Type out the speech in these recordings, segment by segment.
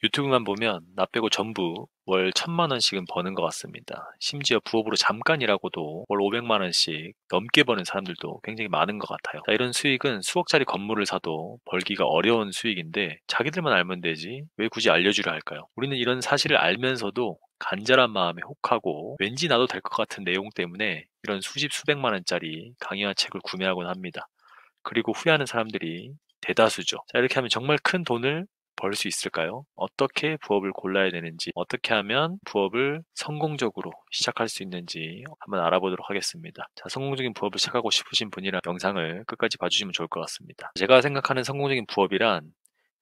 유튜브만 보면 나 빼고 전부 월 1,000만 원씩은 버는 것 같습니다. 심지어 부업으로 잠깐 일하고도 월 500만 원씩 넘게 버는 사람들도 굉장히 많은 것 같아요. 자, 이런 수익은 수억짜리 건물을 사도 벌기가 어려운 수익인데 자기들만 알면 되지 왜 굳이 알려주려 할까요? 우리는 이런 사실을 알면서도 간절한 마음에 혹하고 왠지 나도 될 것 같은 내용 때문에 이런 수십 수백만 원짜리 강의와 책을 구매하곤 합니다. 그리고 후회하는 사람들이 대다수죠. 자, 이렇게 하면 정말 큰 돈을 벌 수 있을까요? 어떻게 부업을 골라야 되는지, 어떻게 하면 부업을 성공적으로 시작할 수 있는지 한번 알아보도록 하겠습니다. 자, 성공적인 부업을 시작하고 싶으신 분이라 영상을 끝까지 봐주시면 좋을 것 같습니다. 제가 생각하는 성공적인 부업이란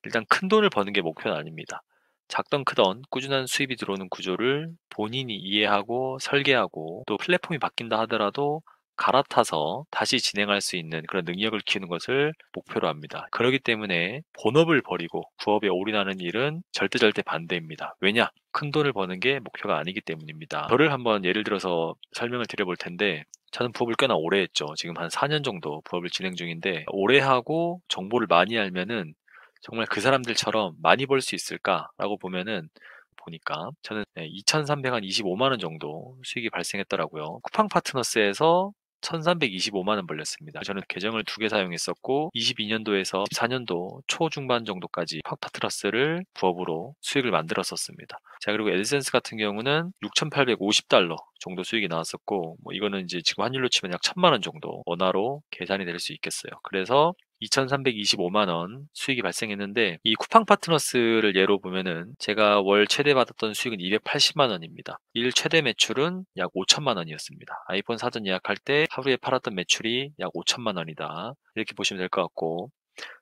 일단 큰 돈을 버는 게 목표는 아닙니다. 작던 크던 꾸준한 수입이 들어오는 구조를 본인이 이해하고 설계하고 또 플랫폼이 바뀐다 하더라도 갈아타서 다시 진행할 수 있는 그런 능력을 키우는 것을 목표로 합니다. 그렇기 때문에 본업을 버리고 부업에 올인하는 일은 절대 반대입니다. 왜냐? 큰 돈을 버는 게 목표가 아니기 때문입니다. 저를 한번 예를 들어서 설명을 드려볼 텐데 저는 부업을 꽤나 오래 했죠. 지금 한 4년 정도 부업을 진행 중인데 오래 하고 정보를 많이 알면은 정말 그 사람들처럼 많이 벌 수 있을까라고 보니까 저는 2,325만 원 정도 수익이 발생했더라고요. 쿠팡 파트너스에서 1,325만 원 벌렸습니다. 저는 계정을 2개 사용했었고 22년도에서 14년도 초중반 정도까지 쿠팡 파트너스를 부업으로 수익을 만들었었습니다. 자, 그리고 에드센스 같은 경우는 6,850달러 정도 수익이 나왔었고 이거는 이제 지금 환율로 치면 약 1,000만 원 정도 원화로 계산이 될 수 있겠어요. 그래서 2,325만 원 수익이 발생했는데 이 쿠팡 파트너스를 예로 보면은 제가 월 최대 받았던 수익은 280만 원입니다. 일 최대 매출은 약 5천만 원이었습니다. 아이폰 사전 예약할 때 하루에 팔았던 매출이 약 5천만 원이다. 이렇게 보시면 될 것 같고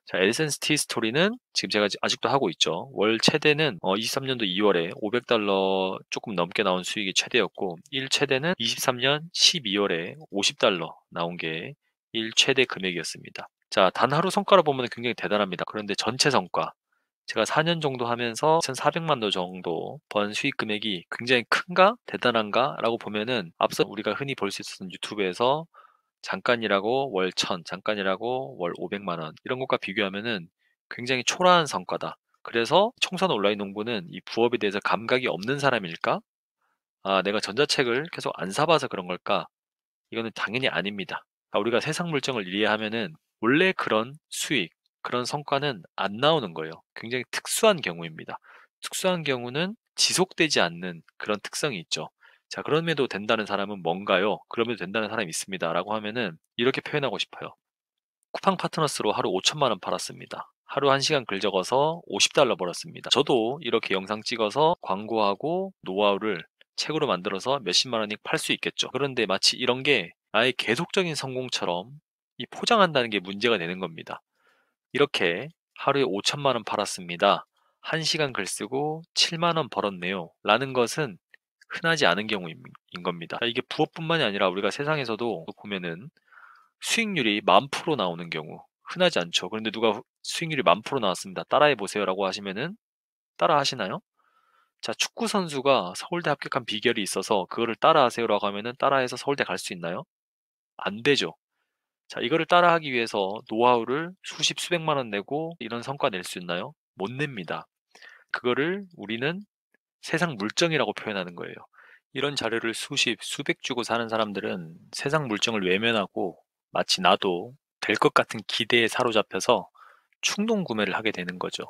자, 에센스 티 스토리는 지금 제가 아직도 하고 있죠. 월 최대는 23년도 2월에 500달러 조금 넘게 나온 수익이 최대였고 일 최대는 23년 12월에 50달러 나온 게 일 최대 금액이었습니다. 자, 단 하루 성과를 보면 굉장히 대단합니다. 그런데 전체 성과 제가 4년 정도 하면서 1,400만 원 정도 번 수익 금액이 굉장히 큰가? 대단한가? 라고 보면은 앞서 우리가 흔히 볼 수 있었던 유튜브에서 잠깐이라고 월 1,000, 잠깐이라고 월 500만 원 이런 것과 비교하면은 굉장히 초라한 성과다. 그래서 청소년 온라인 농부는 이 부업에 대해서 감각이 없는 사람일까? 아, 내가 전자책을 계속 안 사봐서 그런 걸까? 이거는 당연히 아닙니다. 우리가 세상 물정을 이해하면은 원래 그런 수익, 그런 성과는 안 나오는 거예요. 굉장히 특수한 경우입니다. 특수한 경우는 지속되지 않는 그런 특성이 있죠. 자, 그럼에도 된다는 사람은 뭔가요? 그럼에도 된다는 사람이 있습니다. 라고 하면은 이렇게 표현하고 싶어요. 쿠팡 파트너스로 하루 5천만 원 팔았습니다. 하루 1시간 글 적어서 50달러 벌었습니다. 저도 이렇게 영상 찍어서 광고하고 노하우를 책으로 만들어서 몇십만 원씩 팔 수 있겠죠. 그런데 마치 이런 게 나의 계속적인 성공처럼 이 포장한다는 게 문제가 되는 겁니다. 이렇게 하루에 5천만 원 팔았습니다. 1시간 글 쓰고 7만 원 벌었네요. 라는 것은 흔하지 않은 경우인 겁니다. 이게 부업뿐만이 아니라 우리가 세상에서도 보면은 수익률이 10,000% 나오는 경우 흔하지 않죠. 그런데 누가 수익률이 10,000% 나왔습니다. 따라해 보세요라고 하시면은 따라 하시나요? 자, 축구 선수가 서울대 합격한 비결이 있어서 그거를 따라하세요라고 하면은 따라해서 서울대 갈 수 있나요? 안 되죠. 자, 이거를 따라하기 위해서 노하우를 수십 수백만 원 내고 이런 성과 낼 수 있나요? 못 냅니다. 그거를 우리는 세상 물정이라고 표현하는 거예요. 이런 자료를 수십, 수백 주고 사는 사람들은 세상 물정을 외면하고 마치 나도 될 것 같은 기대에 사로잡혀서 충동 구매를 하게 되는 거죠.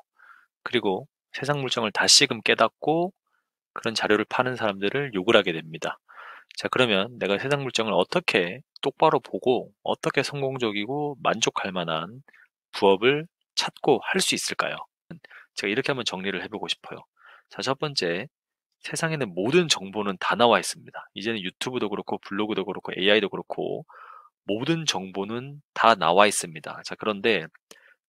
그리고 세상 물정을 다시금 깨닫고 그런 자료를 파는 사람들을 욕을 하게 됩니다. 자, 그러면 내가 세상 물정을 어떻게 똑바로 보고 어떻게 성공적이고 만족할 만한 부업을 찾고 할 수 있을까요? 제가 이렇게 한번 정리를 해보고 싶어요. 자, 첫 번째, 세상에는 모든 정보는 다 나와 있습니다. 이제는 유튜브도 그렇고 블로그도 그렇고 AI도 그렇고 모든 정보는 다 나와 있습니다. 자, 그런데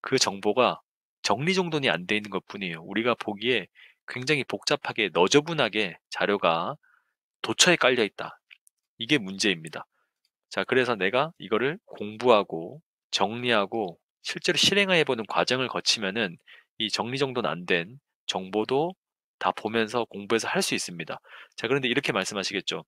그 정보가 정리정돈이 안 돼 있는 것뿐이에요. 우리가 보기에 굉장히 복잡하게 너저분하게 자료가 도처에 깔려 있다. 이게 문제입니다. 자, 그래서 내가 이거를 공부하고 정리하고 실제로 실행해보는 과정을 거치면은 이 정리정돈 안 된 정보도 다 보면서 공부해서 할 수 있습니다. 자, 그런데 이렇게 말씀하시겠죠.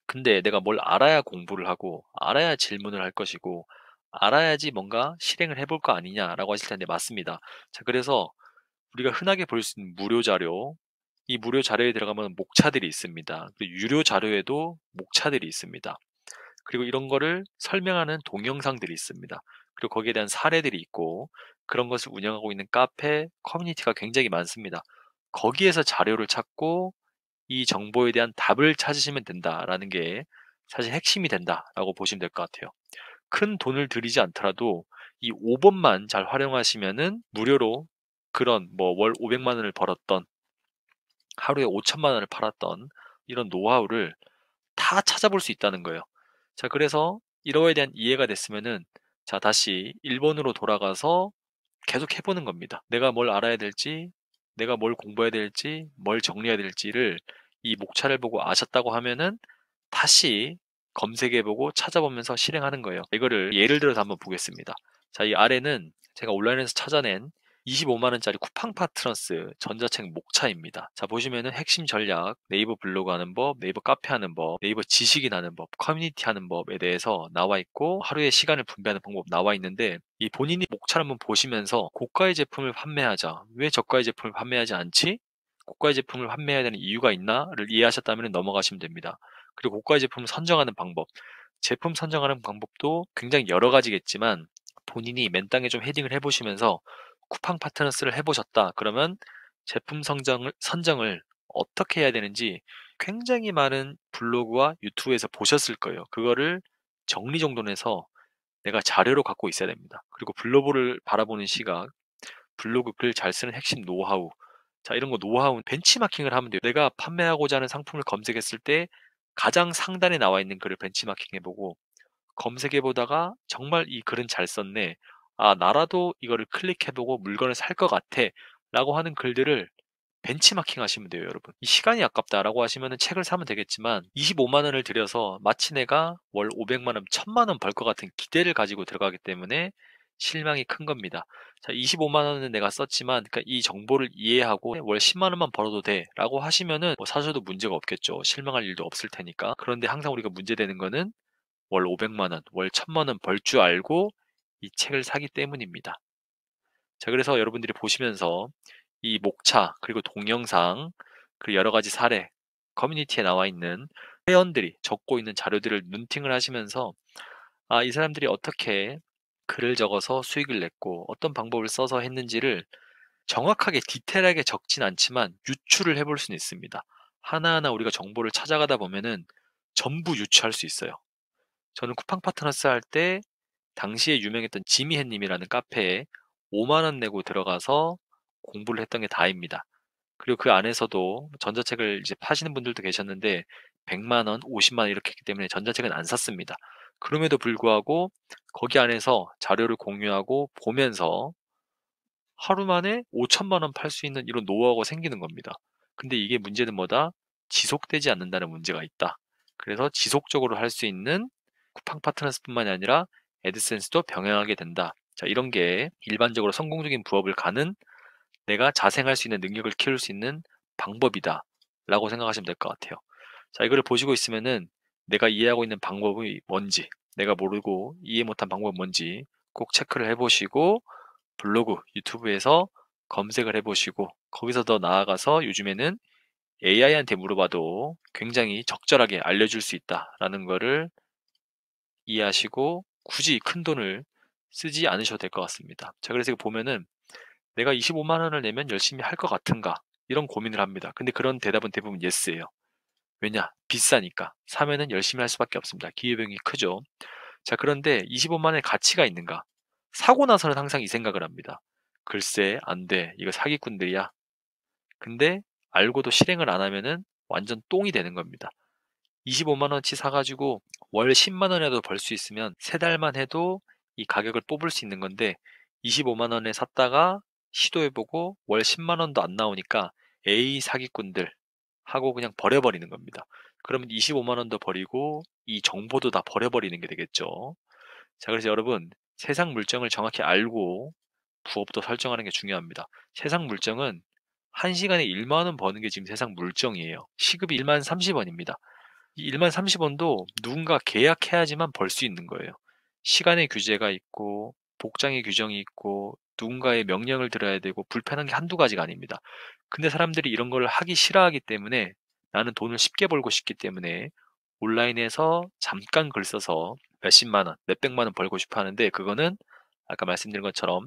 근데 내가 뭘 알아야 공부를 하고, 알아야 질문을 할 것이고, 알아야지 뭔가 실행을 해볼 거 아니냐라고 하실 텐데, 맞습니다. 자, 그래서 우리가 흔하게 볼 수 있는 무료 자료, 이 무료 자료에 들어가면 목차들이 있습니다. 그리고 유료 자료에도 목차들이 있습니다. 그리고 이런 거를 설명하는 동영상들이 있습니다. 그리고 거기에 대한 사례들이 있고 그런 것을 운영하고 있는 카페, 커뮤니티가 굉장히 많습니다. 거기에서 자료를 찾고 이 정보에 대한 답을 찾으시면 된다라는 게 사실 핵심이 된다라고 보시면 될 것 같아요. 큰 돈을 들이지 않더라도 이 5번만 잘 활용하시면은 무료로 그런 뭐 월 500만 원을 벌었던 하루에 5천만 원을 팔았던 이런 노하우를 다 찾아볼 수 있다는 거예요. 자, 그래서 이거에 대한 이해가 됐으면은 자, 다시 1번으로 돌아가서 계속 해보는 겁니다. 내가 뭘 알아야 될지, 내가 뭘 공부해야 될지, 뭘 정리해야 될지를 이 목차를 보고 아셨다고 하면은 다시 검색해보고 찾아보면서 실행하는 거예요. 이거를 예를 들어서 한번 보겠습니다. 자, 이 아래는 제가 온라인에서 찾아낸 25만 원짜리 쿠팡 파트너스 전자책 목차입니다. 자, 보시면은 핵심 전략, 네이버 블로그 하는 법, 네이버 카페 하는 법, 네이버 지식인 하는 법, 커뮤니티 하는 법에 대해서 나와 있고 하루에 시간을 분배하는 방법 나와 있는데 이 본인이 목차를 한번 보시면서 고가의 제품을 판매하자. 왜 저가의 제품을 판매하지 않지? 고가의 제품을 판매해야 되는 이유가 있나를 이해하셨다면 넘어가시면 됩니다. 그리고 고가의 제품을 선정하는 방법. 제품 선정하는 방법도 굉장히 여러 가지겠지만 본인이 맨땅에 좀 헤딩을 해보시면서 쿠팡 파트너스를 해보셨다. 그러면 제품 선정을 어떻게 해야 되는지 굉장히 많은 블로그와 유튜브에서 보셨을 거예요. 그거를 정리정돈해서 내가 자료로 갖고 있어야 됩니다. 그리고 블로그를 바라보는 시각, 블로그 글 잘 쓰는 핵심 노하우. 자, 이런 거 노하우 벤치마킹을 하면 돼요. 내가 판매하고자 하는 상품을 검색했을 때 가장 상단에 나와 있는 글을 벤치마킹 해보고 검색해 보다가 정말 이 글은 잘 썼네. 아, 나라도 이거를 클릭해보고 물건을 살 것 같아. 라고 하는 글들을 벤치마킹 하시면 돼요, 여러분. 이 시간이 아깝다라고 하시면 책을 사면 되겠지만 25만 원을 들여서 마치 내가 월 500만 원, 1000만 원 벌 것 같은 기대를 가지고 들어가기 때문에 실망이 큰 겁니다. 자, 25만 원은 내가 썼지만 그러니까 이 정보를 이해하고 월 10만 원만 벌어도 돼라고 하시면은 뭐 사셔도 문제가 없겠죠. 실망할 일도 없을 테니까. 그런데 항상 우리가 문제되는 거는 월 500만 원, 월 1000만 원 벌 줄 알고 이 책을 사기 때문입니다. 자, 그래서 여러분들이 보시면서 이 목차, 그리고 동영상, 그리고 여러 가지 사례, 커뮤니티에 나와 있는 회원들이 적고 있는 자료들을 눈팅을 하시면서 아, 이 사람들이 어떻게 글을 적어서 수익을 냈고 어떤 방법을 써서 했는지를 정확하게 디테일하게 적진 않지만 유추를 해볼 수는 있습니다. 하나하나 우리가 정보를 찾아가다 보면은 전부 유추할 수 있어요. 저는 쿠팡 파트너스 할 때 당시에 유명했던 지미햇님이라는 카페에 5만 원 내고 들어가서 공부를 했던 게 다입니다. 그리고 그 안에서도 전자책을 이제 파시는 분들도 계셨는데 100만 원, 50만 원 이렇게 했기 때문에 전자책은 안 샀습니다. 그럼에도 불구하고 거기 안에서 자료를 공유하고 보면서 하루 만에 5천만 원 팔 수 있는 이런 노하우가 생기는 겁니다. 근데 이게 문제는 뭐다? 지속되지 않는다는 문제가 있다. 그래서 지속적으로 할 수 있는 쿠팡 파트너스뿐만이 아니라 애드센스도 병행하게 된다. 자, 이런 게 일반적으로 성공적인 부업을 가는 내가 자생할 수 있는 능력을 키울 수 있는 방법이다. 라고 생각하시면 될 것 같아요. 자, 이거를 보시고 있으면은 내가 이해하고 있는 방법이 뭔지, 내가 모르고 이해 못한 방법이 뭔지 꼭 체크를 해보시고 블로그, 유튜브에서 검색을 해보시고 거기서 더 나아가서 요즘에는 AI한테 물어봐도 굉장히 적절하게 알려줄 수 있다라는 거를 이해하시고 굳이 큰 돈을 쓰지 않으셔도 될 것 같습니다. 자, 그래서 이거 보면은 내가 25만 원을 내면 열심히 할 것 같은가? 이런 고민을 합니다. 근데 그런 대답은 대부분 예스예요. 왜냐? 비싸니까. 사면은 열심히 할 수밖에 없습니다. 기회비용이 크죠. 자, 그런데 25만 원의 가치가 있는가? 사고 나서는 항상 이 생각을 합니다. 글쎄, 안 돼. 이거 사기꾼들이야. 근데 알고도 실행을 안 하면은 완전 똥이 되는 겁니다. 25만 원치 사가지고 월 10만 원이라도 벌 수 있으면 세 달만 해도 이 가격을 뽑을 수 있는 건데 25만 원에 샀다가 시도해보고 월 10만 원도 안 나오니까 에이 사기꾼들 하고 그냥 버려버리는 겁니다. 그러면 25만 원도 버리고 이 정보도 다 버려버리는 게 되겠죠. 자, 그래서 여러분 세상 물정을 정확히 알고 부업도 설정하는 게 중요합니다. 세상 물정은 1시간에 1만 원 버는 게 지금 세상 물정이에요. 시급이 1만 30원입니다. 이 1만 30원도 누군가 계약해야지만 벌 수 있는 거예요. 시간의 규제가 있고, 복장의 규정이 있고, 누군가의 명령을 들어야 되고 불편한 게 한두 가지가 아닙니다. 근데 사람들이 이런 걸 하기 싫어하기 때문에 나는 돈을 쉽게 벌고 싶기 때문에 온라인에서 잠깐 글 써서 몇십만 원, 몇백만 원 벌고 싶어 하는데 그거는 아까 말씀드린 것처럼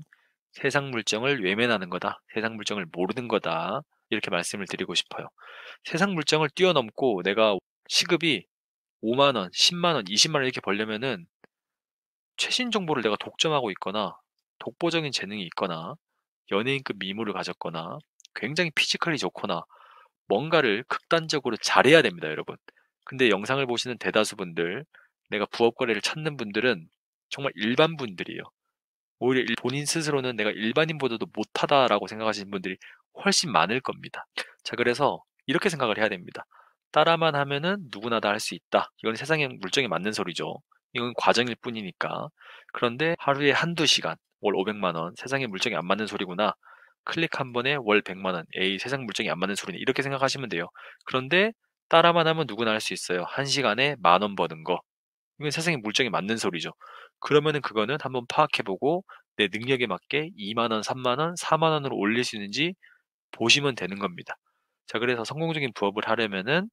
세상 물정을 외면하는 거다. 세상 물정을 모르는 거다. 이렇게 말씀을 드리고 싶어요. 세상 물정을 뛰어넘고 내가 시급이 5만 원, 10만 원, 20만 원 이렇게 벌려면은 최신 정보를 내가 독점하고 있거나 독보적인 재능이 있거나 연예인급 미모를 가졌거나 굉장히 피지컬이 좋거나 뭔가를 극단적으로 잘해야 됩니다, 여러분. 근데 영상을 보시는 대다수 분들, 내가 부업 거래를 찾는 분들은 정말 일반 분들이에요. 오히려 본인 스스로는 내가 일반인보다도 못하다라고 생각하시는 분들이 훨씬 많을 겁니다. 자, 그래서 이렇게 생각을 해야 됩니다. 따라만 하면은 누구나 다 할 수 있다. 이건 세상의 물정에 맞는 소리죠. 이건 과정일 뿐이니까. 그런데 하루에 한두 시간, 월 500만 원, 세상의 물정에 안 맞는 소리구나. 클릭 한 번에 월 100만 원, 에이, 세상 물정에 안 맞는 소리네. 이렇게 생각하시면 돼요. 그런데 따라만 하면 누구나 할 수 있어요. 한 시간에 10,000원 버는 거. 이건 세상의 물정에 맞는 소리죠. 그러면은 그거는 한번 파악해보고 내 능력에 맞게 2만 원, 3만 원, 4만 원으로 올릴 수 있는지 보시면 되는 겁니다. 자, 그래서 성공적인 부업을 하려면은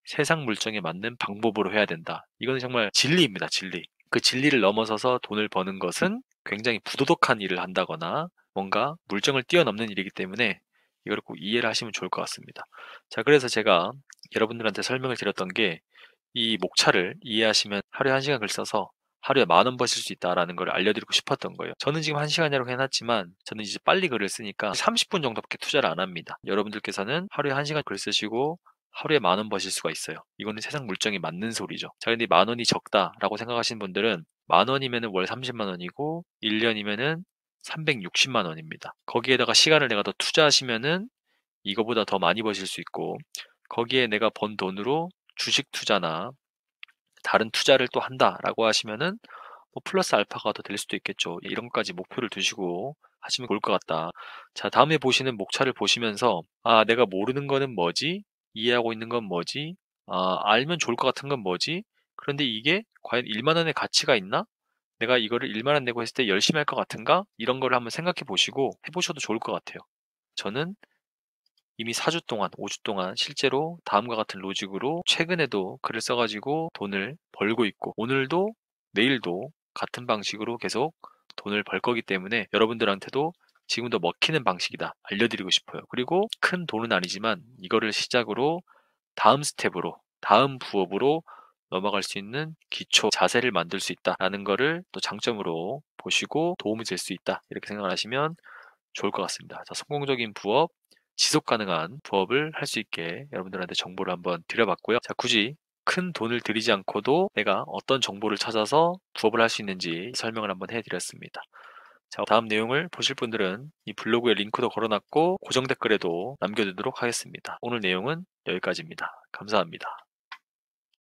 세상 물정에 맞는 방법으로 해야 된다. 이거는 정말 진리입니다, 진리. 그 진리를 넘어서서 돈을 버는 것은 굉장히 부도덕한 일을 한다거나 뭔가 물정을 뛰어넘는 일이기 때문에 이걸 꼭 이해를 하시면 좋을 것 같습니다. 자, 그래서 제가 여러분들한테 설명을 드렸던 게 이 목차를 이해하시면 하루에 1시간 글 써서 하루에 10,000원 버실 수 있다라는 걸 알려드리고 싶었던 거예요. 저는 지금 1시간이라고 해놨지만 저는 이제 빨리 글을 쓰니까 30분 정도밖에 투자를 안 합니다. 여러분들께서는 하루에 1시간 글 쓰시고 하루에 10,000원 버실 수가 있어요. 이거는 세상 물정에 맞는 소리죠. 자, 근데 10,000원이 적다라고 생각하시는 분들은 10,000원이면 월 30만 원이고 1년이면은 360만 원입니다. 거기에다가 시간을 내가 더 투자하시면은 이거보다 더 많이 버실 수 있고 거기에 내가 번 돈으로 주식 투자나 다른 투자를 또 한다라고 하시면은 뭐 플러스 알파가 더 될 수도 있겠죠. 이런 것까지 목표를 두시고 하시면 좋을 것 같다. 자, 다음에 보시는 목차를 보시면서 아, 내가 모르는 거는 뭐지? 이해하고 있는 건 뭐지? 아, 알면 좋을 것 같은 건 뭐지? 그런데 이게 과연 1만 원의 가치가 있나? 내가 이거를 1만 원 내고 했을 때 열심히 할 것 같은가? 이런 거를 한번 생각해 보시고 해보셔도 좋을 것 같아요. 저는 이미 4주 동안, 5주 동안 실제로 다음과 같은 로직으로 최근에도 글을 써가지고 돈을 벌고 있고 오늘도 내일도 같은 방식으로 계속 돈을 벌 거기 때문에 여러분들한테도 지금도 먹히는 방식이다 알려드리고 싶어요. 그리고 큰 돈은 아니지만 이거를 시작으로 다음 스텝으로, 다음 부업으로 넘어갈 수 있는 기초 자세를 만들 수 있다라는 거를 또 장점으로 보시고 도움이 될 수 있다 이렇게 생각을 하시면 좋을 것 같습니다. 자, 성공적인 부업, 지속 가능한 부업을 할 수 있게 여러분들한테 정보를 한번 드려봤고요. 자, 굳이 큰 돈을 들이지 않고도 내가 어떤 정보를 찾아서 부업을 할 수 있는지 설명을 한번 해드렸습니다. 자, 다음 내용을 보실 분들은 이 블로그에 링크도 걸어놨고 고정 댓글에도 남겨두도록 하겠습니다. 오늘 내용은 여기까지입니다. 감사합니다.